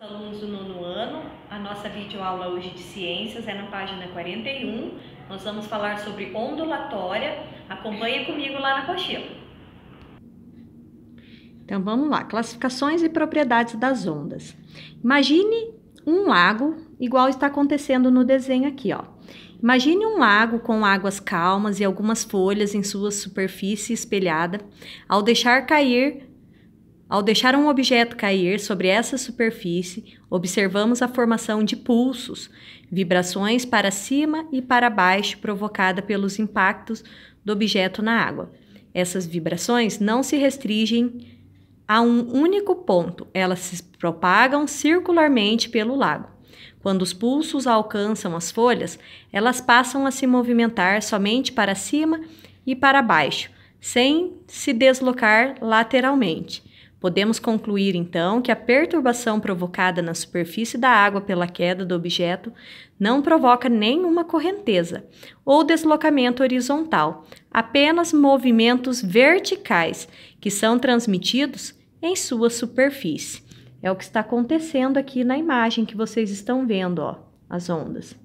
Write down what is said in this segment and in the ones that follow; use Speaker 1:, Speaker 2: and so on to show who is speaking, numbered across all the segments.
Speaker 1: Alunos do nono ano, a nossa videoaula hoje de ciências é na página 41. Nós vamos falar sobre ondulatória. Acompanha comigo lá na apostila.
Speaker 2: Então vamos lá, classificações e propriedades das ondas. Imagine um lago, igual está acontecendo no desenho aqui, ó. Imagine um lago com águas calmas e algumas folhas em sua superfície espelhada. Ao deixar um objeto cair sobre essa superfície, observamos a formação de pulsos, vibrações para cima e para baixo provocada pelos impactos do objeto na água. Essas vibrações não se restringem a um único ponto, elas se propagam circularmente pelo lago. Quando os pulsos alcançam as folhas, elas passam a se movimentar somente para cima e para baixo, sem se deslocar lateralmente. Podemos concluir, então, que a perturbação provocada na superfície da água pela queda do objeto não provoca nenhuma correnteza ou deslocamento horizontal, apenas movimentos verticais que são transmitidos em sua superfície. É o que está acontecendo aqui na imagem que vocês estão vendo, ó, as ondas.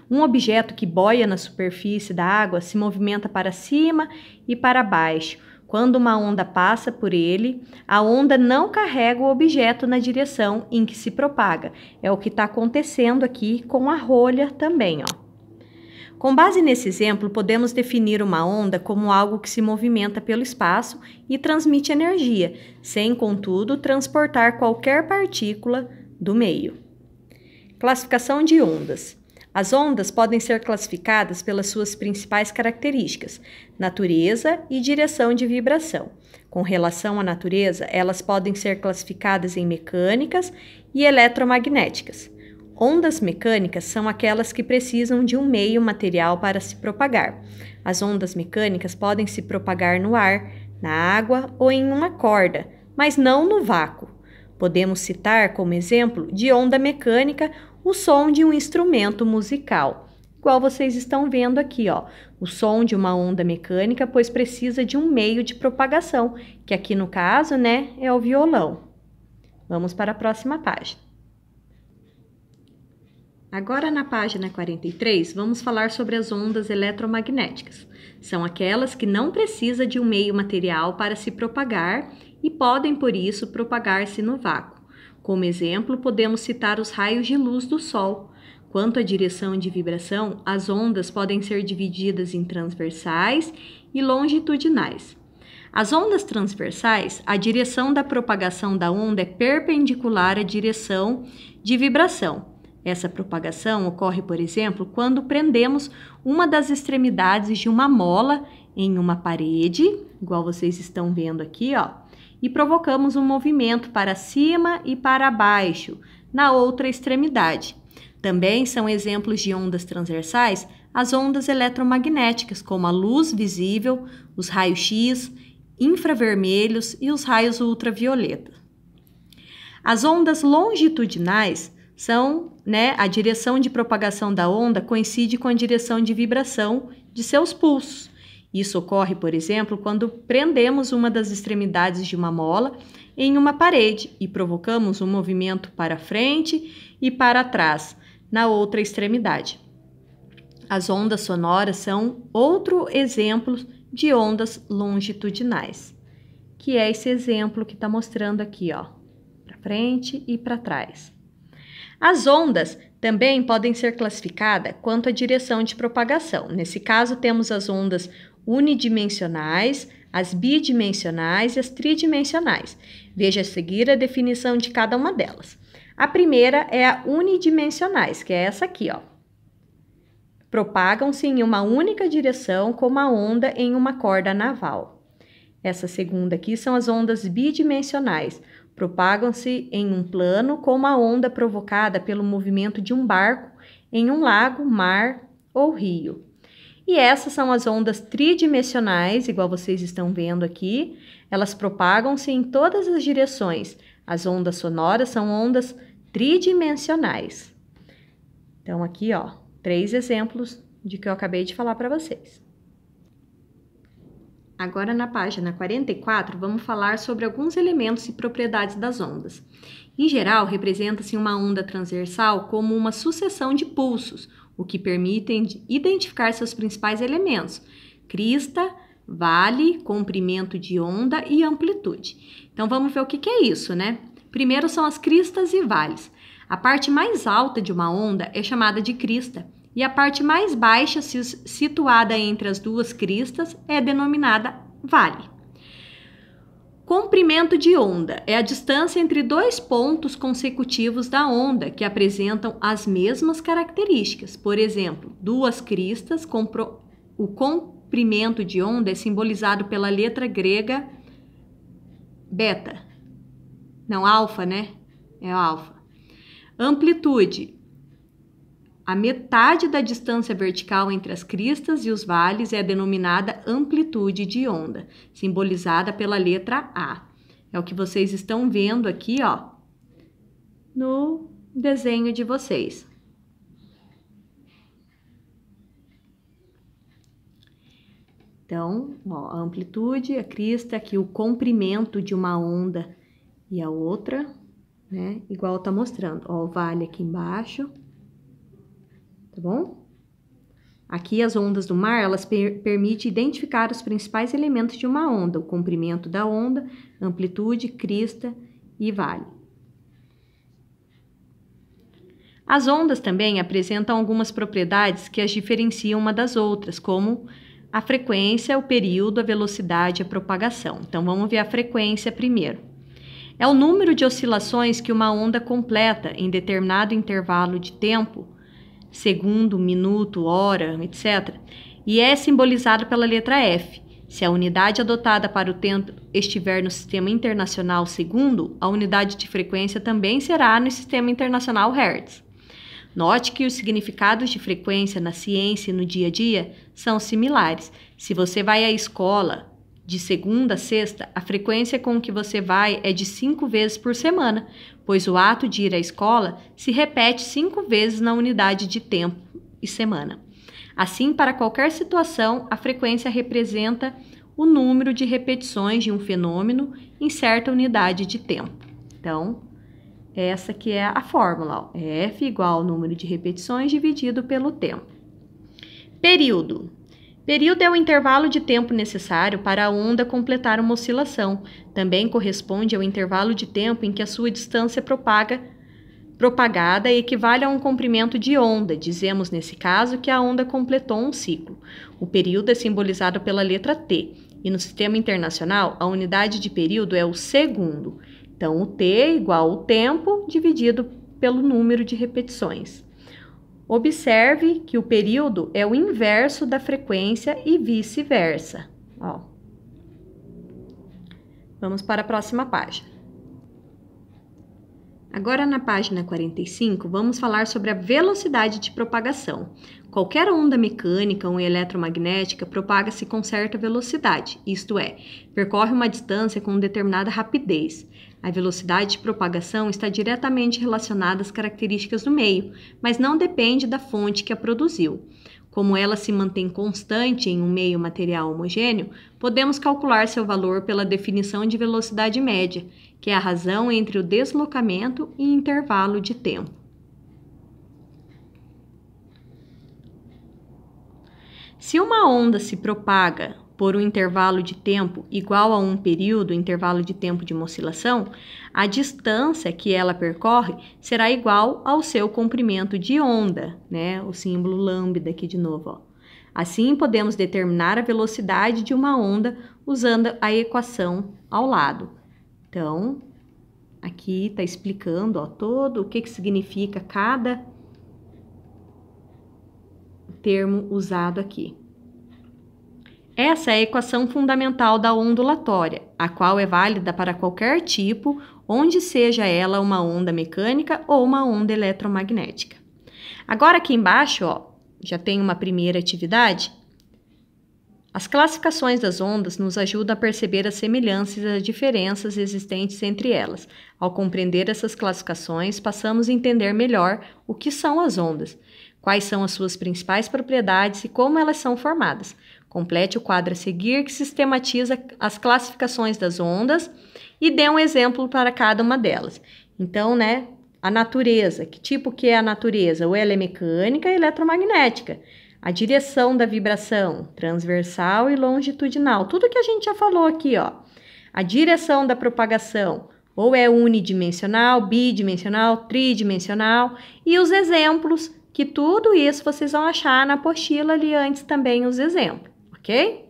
Speaker 2: Um objeto que boia na superfície da água se movimenta para cima e para baixo. Quando uma onda passa por ele, a onda não carrega o objeto na direção em que se propaga. É o que está acontecendo aqui com a rolha também, ó. Com base nesse exemplo, podemos definir uma onda como algo que se movimenta pelo espaço e transmite energia, sem, contudo, transportar qualquer partícula do meio. Classificação de ondas. As ondas podem ser classificadas pelas suas principais características, natureza e direção de vibração. Com relação à natureza, elas podem ser classificadas em mecânicas e eletromagnéticas. Ondas mecânicas são aquelas que precisam de um meio material para se propagar. As ondas mecânicas podem se propagar no ar, na água ou em uma corda, mas não no vácuo. Podemos citar como exemplo de onda mecânica o som de um instrumento musical. Igual vocês estão vendo aqui, ó, o som de uma onda mecânica, pois precisa de um meio de propagação, que aqui no caso, né, é o violão. Vamos para a próxima página. Agora, na página 43, vamos falar sobre as ondas eletromagnéticas. São aquelas que não precisam de um meio material para se propagar e podem, por isso, propagar-se no vácuo. Como exemplo, podemos citar os raios de luz do Sol. Quanto à direção de vibração, as ondas podem ser divididas em transversais e longitudinais. As ondas transversais, a direção da propagação da onda é perpendicular à direção de vibração. Essa propagação ocorre, por exemplo, quando prendemos uma das extremidades de uma mola em uma parede, igual vocês estão vendo aqui, ó, e provocamos um movimento para cima e para baixo na outra extremidade. Também são exemplos de ondas transversais as ondas eletromagnéticas, como a luz visível, os raios-x, infravermelhos e os raios ultravioleta. As ondas longitudinais são, a direção de propagação da onda coincide com a direção de vibração de seus pulsos. Isso ocorre, por exemplo, quando prendemos uma das extremidades de uma mola em uma parede e provocamos um movimento para frente e para trás na outra extremidade. As ondas sonoras são outro exemplo de ondas longitudinais, que é esse exemplo que está mostrando aqui, ó, para frente e para trás. As ondas também podem ser classificadas quanto à direção de propagação. Nesse caso, temos as ondas unidimensionais, as bidimensionais e as tridimensionais. Veja a seguir a definição de cada uma delas. A primeira é a unidimensionais, que é essa aqui, ó. Propagam-se em uma única direção, como a onda em uma corda naval. Essa segunda aqui são as ondas bidimensionais. Propagam-se em um plano, como a onda provocada pelo movimento de um barco em um lago, mar ou rio. E essas são as ondas tridimensionais, igual vocês estão vendo aqui. Elas propagam-se em todas as direções. As ondas sonoras são ondas tridimensionais. Então, aqui, ó, 3 exemplos de que eu acabei de falar para vocês. Agora, na página 44, vamos falar sobre alguns elementos e propriedades das ondas. Em geral, representa-se uma onda transversal como uma sucessão de pulsos, o que permite identificar seus principais elementos: crista, vale, comprimento de onda e amplitude. Então, vamos ver o que é isso, né? Primeiro são as cristas e vales. A parte mais alta de uma onda é chamada de crista, e a parte mais baixa, situada entre as duas cristas, é denominada vale. Comprimento de onda é a distância entre dois pontos consecutivos da onda que apresentam as mesmas características. Por exemplo, duas cristas, o comprimento de onda é simbolizado pela letra grega beta. Não, alfa, né? É alfa. Amplitude. A metade da distância vertical entre as cristas e os vales é denominada amplitude de onda, simbolizada pela letra A. É o que vocês estão vendo aqui, ó, no desenho de vocês. Então, ó, a amplitude, a crista, aqui o comprimento de uma onda e a outra, né? Igual tá mostrando, ó, o vale aqui embaixo. Tá bom? Aqui as ondas do mar, elas permitem identificar os principais elementos de uma onda, o comprimento da onda, amplitude, crista e vale. As ondas também apresentam algumas propriedades que as diferenciam uma das outras, como a frequência, o período, a velocidade e a propagação. Então, vamos ver a frequência primeiro. É o número de oscilações que uma onda completa em determinado intervalo de tempo, segundo, minuto, hora, etc. E é simbolizado pela letra F. Se a unidade adotada para o tempo estiver no Sistema Internacional Segundo, a unidade de frequência também será no Sistema Internacional Hertz. Note que os significados de frequência na ciência e no dia a dia são similares. Se você vai à escola de segunda a sexta, a frequência com que você vai é de 5 vezes por semana, pois o ato de ir à escola se repete 5 vezes na unidade de tempo e semana. Assim, para qualquer situação, a frequência representa o número de repetições de um fenômeno em certa unidade de tempo. Então, essa que é a fórmula, ó. F igual ao número de repetições dividido pelo tempo. Período. Período é o intervalo de tempo necessário para a onda completar uma oscilação. Também corresponde ao intervalo de tempo em que a sua distância propagada equivale a um comprimento de onda. Dizemos, nesse caso, que a onda completou um ciclo. O período é simbolizado pela letra T. E no Sistema Internacional, a unidade de período é o segundo. Então, o T é igual ao tempo dividido pelo número de repetições. Observe que o período é o inverso da frequência e vice-versa. Vamos para a próxima página. Agora, na página 45, vamos falar sobre a velocidade de propagação. Qualquer onda mecânica ou eletromagnética propaga-se com certa velocidade, isto é, percorre uma distância com determinada rapidez. A velocidade de propagação está diretamente relacionada às características do meio, mas não depende da fonte que a produziu. Como ela se mantém constante em um meio material homogêneo, podemos calcular seu valor pela definição de velocidade média, que é a razão entre o deslocamento e intervalo de tempo. Se uma onda se propaga por um intervalo de tempo igual a um período, intervalo de tempo de uma oscilação, a distância que ela percorre será igual ao seu comprimento de onda, né? O símbolo lambda aqui de novo, ó. Assim, podemos determinar a velocidade de uma onda usando a equação ao lado. Então, aqui está explicando, ó, todo o que significa cada termo usado aqui. Essa é a equação fundamental da ondulatória, a qual é válida para qualquer tipo, onde seja ela uma onda mecânica ou uma onda eletromagnética. Agora aqui embaixo, ó, já tem uma primeira atividade. As classificações das ondas nos ajudam a perceber as semelhanças e as diferenças existentes entre elas. Ao compreender essas classificações, passamos a entender melhor o que são as ondas, quais são as suas principais propriedades e como elas são formadas. Complete o quadro a seguir, que sistematiza as classificações das ondas e dê um exemplo para cada uma delas. Então, né, a natureza. Que tipo que é a natureza? Ou ela é mecânica ou eletromagnética? A direção da vibração, transversal e longitudinal. Tudo que a gente já falou aqui, ó. A direção da propagação, ou é unidimensional, bidimensional, tridimensional. E os exemplos, que tudo isso vocês vão achar na apostila ali antes também os exemplos, ok?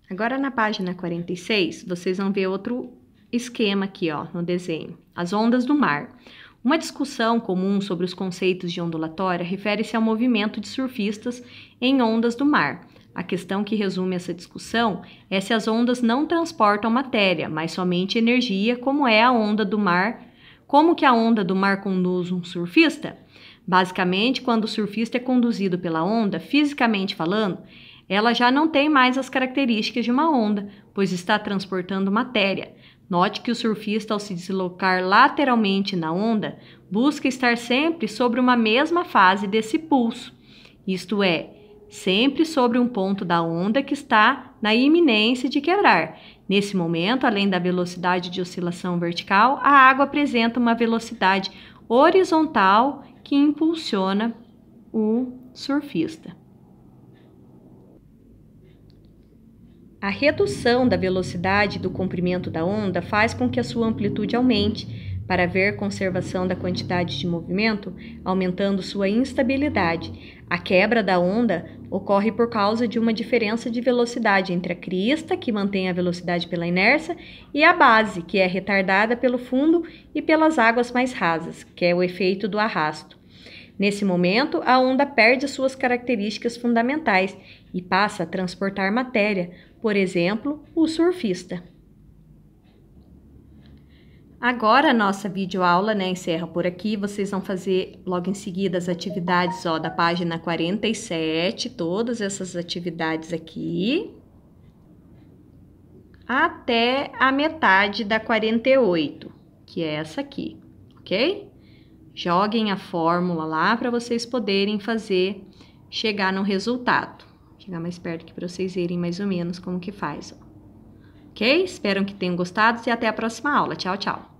Speaker 2: Agora na página 46, vocês vão ver outro esquema aqui, ó, no desenho. As ondas do mar. Uma discussão comum sobre os conceitos de ondulatória refere-se ao movimento de surfistas em ondas do mar. A questão que resume essa discussão é se as ondas não transportam matéria, mas somente energia, como é a onda do mar. Como que a onda do mar conduz um surfista? Basicamente, quando o surfista é conduzido pela onda, fisicamente falando, ela já não tem mais as características de uma onda, pois está transportando matéria. Note que o surfista, ao se deslocar lateralmente na onda, busca estar sempre sobre uma mesma fase desse pulso, isto é, sempre sobre um ponto da onda que está na iminência de quebrar. Nesse momento, além da velocidade de oscilação vertical, a água apresenta uma velocidade horizontal que impulsiona o surfista. A redução da velocidade do comprimento da onda faz com que a sua amplitude aumente, para haver conservação da quantidade de movimento, aumentando sua instabilidade. A quebra da onda ocorre por causa de uma diferença de velocidade entre a crista, que mantém a velocidade pela inércia, e a base, que é retardada pelo fundo e pelas águas mais rasas, que é o efeito do arrasto. Nesse momento, a onda perde suas características fundamentais e passa a transportar matéria, por exemplo, o surfista. Agora a nossa videoaula, né, encerra por aqui. Vocês vão fazer logo em seguida as atividades, ó, da página 47, todas essas atividades aqui, até a metade da 48, que é essa aqui, ok? Joguem a fórmula lá para vocês poderem fazer, chegar no resultado. Vou chegar mais perto aqui para vocês verem mais ou menos como que faz, ó. Ok? Espero que tenham gostado e até a próxima aula. Tchau, tchau!